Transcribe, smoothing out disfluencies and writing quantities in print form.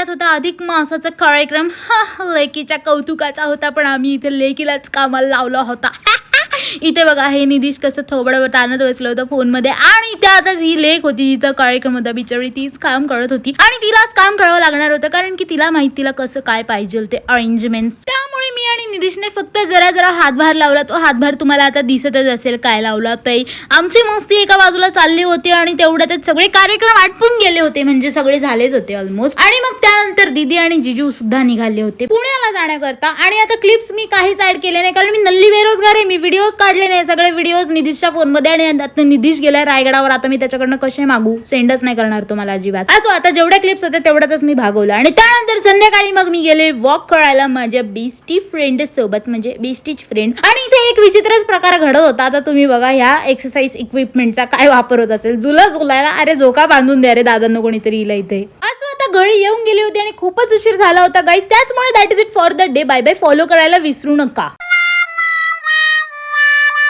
घरात होता अधिक मासाचा कार्यक्रम. लेकीच्या कौतुकाचा होता, पण आम्ही इथे लेकीलाच कामाला लावला होता. इथे बघा हे निदिश कसं थोबडं ताणत बसलं होतं फोनमध्ये, आणि त्यातच ही लेक होती, हिचा कार्यक्रम होता, बिचारी तीच काम करत होती आणि तिलाच काम करावं लागणार होतं, कारण की तिला माहिती तिला कसं काय पाहिजे ते अरेंजमेंट्स. त्यामुळे मी आणि निदिशने फक्त जरा हातभार लावला. तो हातभार तुम्हाला आता दिसतच असेल काय लावला ते. आमची मस्ती एका बाजूला चालली होती आणि तेवढ्यातच सगळे कार्यक्रम आटपून गेले होते, म्हणजे सगळे झालेच होते ऑलमोस्ट. आणि मग त्यानंतर दीदी आणि जिजू सुद्धा निघाले होते पुण्याला जाण्याकरता. आणि आता क्लिप्स मी काहीच ऍड केले नाही, कारण मी नल्ली बेरोजगार आहे. मी व्हिडिओज काढले नाही, सगळे व्हिडिओज निदिशच्या फोनमध्ये, आणि आता निदिश गेलाय रायगडावर. आता मी त्याच्याकडनं कसे मागू, सेंडच नाही करणार तो मला अजिबात. असो, आता जेवढ्या क्लिप्स होत्या तेवढ्यातच मी भागवलं. आणि त्यानंतर संध्याकाळी मग मी गेले वॉक करायला माझ्या बेस्टी फ्रेंड सोबत, म्हणजे बेस्टीच फ्रेंड. आणि इथे एक विचित्रच प्रकार घडत होता. आता तुम्ही बघा ह्या एक्सरसाइज इक्विपमेंटचा काय वापर होत असेल. झुलायला अरे झोका बांधून द्या रे दादांनो कोणीतरी हिला इथे. असं आता घरी येऊन गेली होती आणि खूपच उशीर झाला होता गाईज. त्याचमुळे that is it for the day. Bye bye. Follow करायला विसरू नका.